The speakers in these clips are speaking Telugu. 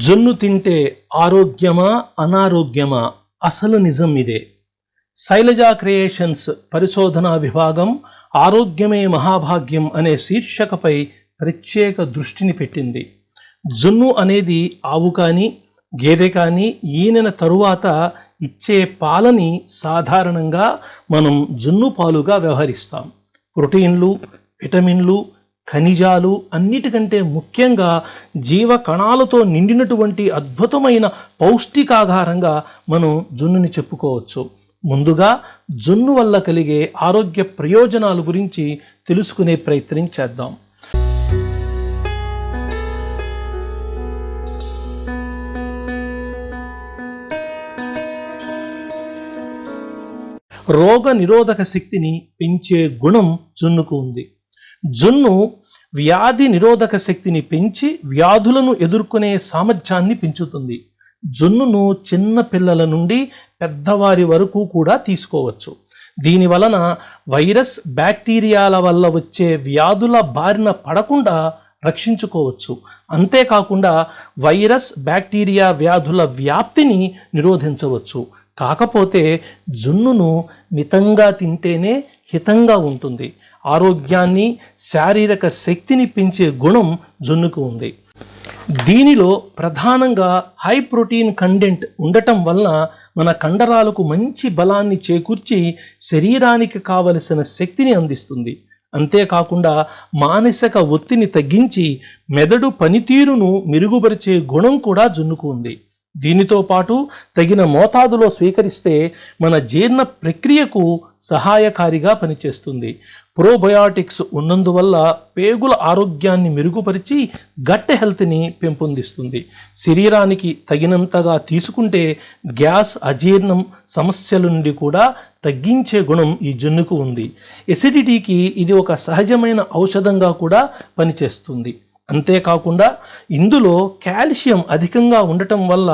జొన్ను తింటే ఆరోగ్యమా అనారోగ్యమా? అసలు నిజం ఇదే. శైలజా క్రియేషన్స్ పరిశోధనా విభాగం ఆరోగ్యమే మహాభాగ్యం అనే శీర్షికపై ప్రత్యేక దృష్టిని పెట్టింది. జొన్ను అనేది ఆవు కానీ గేదె కానీ ఈనిన తరువాత ఇచ్చే పాలని సాధారణంగా మనం జొన్ను పాలుగా వ్యవహరిస్తాం. ప్రోటీన్లు, విటమిన్లు, ఖనిజాలు అన్నిటికంటే ముఖ్యంగా జీవ కణాలతో నిండినటువంటి అద్భుతమైన పౌష్టికాహారంగా మనం జొన్నుని చెప్పుకోవచ్చు. ముందుగా జొన్ను వల్ల కలిగే ఆరోగ్య ప్రయోజనాల గురించి తెలుసుకునే ప్రయత్నం చేద్దాం. రోగ నిరోధక శక్తిని పెంచే గుణం జొన్నుకు ఉంది. జొన్ను వ్యాధి నిరోధక శక్తిని పెంచి వ్యాధులను ఎదుర్కొనే సామర్థ్యాన్ని పెంచుతుంది. జొన్నును చిన్న పిల్లల నుండి పెద్దవారి వరకు కూడా తీసుకోవచ్చు. దీని వలన వైరస్, బ్యాక్టీరియాల వల్ల వచ్చే వ్యాధుల బారిన పడకుండా రక్షించుకోవచ్చు. అంతేకాకుండా వైరస్, బ్యాక్టీరియా వ్యాధుల వ్యాప్తిని నిరోధించవచ్చు. కాకపోతే జొన్నును మితంగా తింటేనే హితంగా ఉంటుంది. ఆరోగ్యాన్ని, శారీరక శక్తిని పెంచే గుణం జొన్నుకు ఉంది. దీనిలో ప్రధానంగా హై ప్రోటీన్ కంటెంట్ ఉండటం వలన మన కండరాలకు మంచి బలాన్ని చేకూర్చి శరీరానికి కావలసిన శక్తిని అందిస్తుంది. అంతేకాకుండా మానసిక ఒత్తిడిని తగ్గించి మెదడు పనితీరును మెరుగుపరిచే గుణం కూడా జొన్నుకు ఉంది. దీనితో పాటు తగిన మోతాదులో స్వీకరిస్తే మన జీర్ణ ప్రక్రియకు సహాయకారిగా పనిచేస్తుంది. ప్రోబయాటిక్స్ ఉన్నందువల్ల పేగుల ఆరోగ్యాన్ని మెరుగుపరిచి గట్ హెల్త్ని పెంపొందిస్తుంది. శరీరానికి తగినంతగా తీసుకుంటే గ్యాస్, అజీర్ణం సమస్యల నుండి కూడా తగ్గించే గుణం ఈ జొన్నుకు ఉంది. ఎసిడిటీకి ఇది ఒక సహజమైన ఔషధంగా కూడా పనిచేస్తుంది. అంతేకాకుండా ఇందులో కాల్షియం అధికంగా ఉండటం వల్ల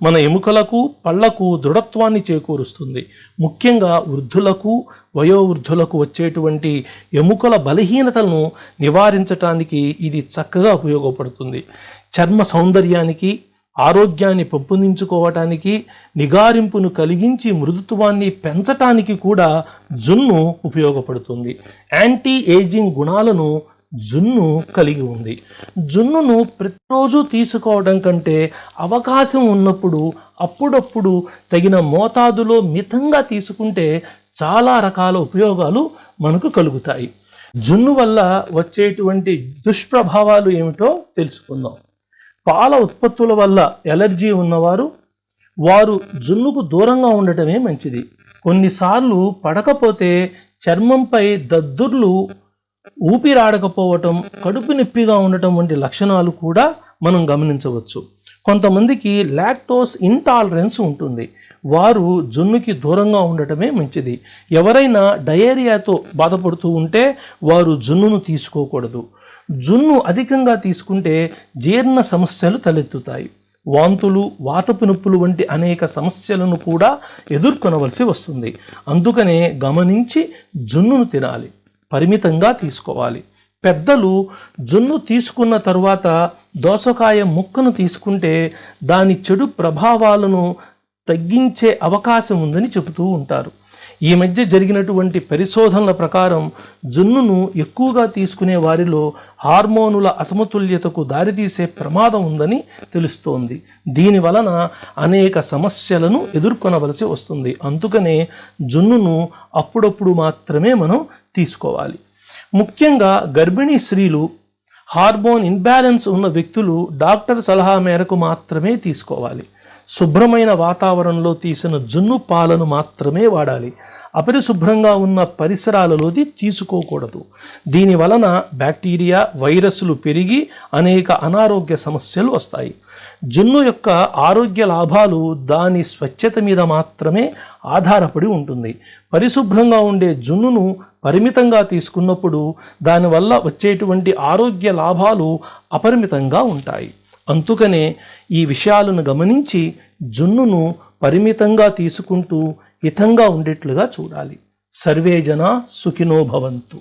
మన ఎముకలకు, పళ్లకు దృఢత్వాన్ని చేకూరుస్తుంది. ముఖ్యంగా వృద్ధులకు, వయోవృద్ధులకు వచ్చేటువంటి ఎముకల బలహీనతలను నివారించటానికి ఇది చక్కగా ఉపయోగపడుతుంది. చర్మ సౌందర్యానికి, ఆరోగ్యాన్ని పెంపొందించుకోవటానికి, నిగారింపును కలిగించి మృదుత్వాన్ని పెంచటానికి కూడా జొన్ను ఉపయోగపడుతుంది. యాంటీ ఏజింగ్ గుణాలను జొన్ను కలిగి ఉంది. జొన్నును ప్రతిరోజు తీసుకోవడం కంటే అవకాశం ఉన్నప్పుడు అప్పుడప్పుడు తగిన మోతాదులో మితంగా తీసుకుంటే చాలా రకాల ఉపయోగాలు మనకు కలుగుతాయి. జొన్ను వల్ల వచ్చేటువంటి దుష్ప్రభావాలు ఏమిటో తెలుసుకుందాం. పాల ఉత్పత్తుల వల్ల ఎలర్జీ ఉన్నవారు వారు జొన్నుకు దూరంగా ఉండటమే మంచిది. కొన్నిసార్లు పడకపోతే చర్మంపై దద్దుర్లు, ఊపిరాడకపోవటం, కడుపు నొప్పిగా ఉండటం వంటి లక్షణాలు కూడా మనం గమనించవచ్చు. కొంతమందికి లాక్టోస్ ఇంటాలరెన్స్ ఉంటుంది. వారు జొన్నుకి దూరంగా ఉండటమే మంచిది. ఎవరైనా డయేరియాతో బాధపడుతూ ఉంటే వారు జొన్నును తీసుకోకూడదు. జొన్ను అధికంగా తీసుకుంటే జీర్ణ సమస్యలు తలెత్తుతాయి. వాంతులు, వాతపు నొప్పులు వంటి అనేక సమస్యలను కూడా ఎదుర్కొనవలసి వస్తుంది. అందుకనే గమనించి జొన్నును తినాలి, పరిమితంగా తీసుకోవాలి. పెద్దలు జొన్ను తీసుకున్న తరువాత దోసకాయ ముక్కను తీసుకుంటే దాని చెడు ప్రభావాలను తగ్గించే అవకాశం ఉందని చెబుతూ ఉంటారు. ఈ మధ్య జరిగినటువంటి పరిశోధనల ప్రకారం జొన్నును ఎక్కువగా తీసుకునే వారిలో హార్మోనుల అసమతుల్యతకు దారితీసే ప్రమాదం ఉందని తెలుస్తోంది. దీని వలన అనేక సమస్యలను ఎదుర్కొనవలసి వస్తుంది. అందుకనే జొన్నును అప్పుడప్పుడు మాత్రమే మనం తీసుకోవాలి. ముఖ్యంగా గర్భిణీ స్త్రీలు, హార్మోన్ ఇన్బ్యాలెన్స్ ఉన్న వ్యక్తులు డాక్టర్ సలహా మేరకు మాత్రమే తీసుకోవాలి. శుభ్రమైన వాతావరణంలో తీసిన జొన్ను పాలను మాత్రమే వాడాలి. అపరిశుభ్రంగా ఉన్న పరిసరాలలోది తీసుకోకూడదు. దీని వలన బ్యాక్టీరియా, వైరస్లు పెరిగి అనేక అనారోగ్య సమస్యలు వస్తాయి. జొన్ను యొక్క ఆరోగ్య లాభాలు దాని స్వచ్ఛత మీద మాత్రమే ఆధారపడి ఉంటుంది. పరిశుభ్రంగా ఉండే జొన్నును పరిమితంగా తీసుకున్నప్పుడు దానివల్ల వచ్చేటువంటి ఆరోగ్య లాభాలు అపరిమితంగా ఉంటాయి. అందుకనే ఈ విషయాలను గమనించి జొన్నును పరిమితంగా తీసుకుంటూ హితంగా ఉండేట్లుగా చూడాలి. సర్వే జనా సుఖినో భవంతు.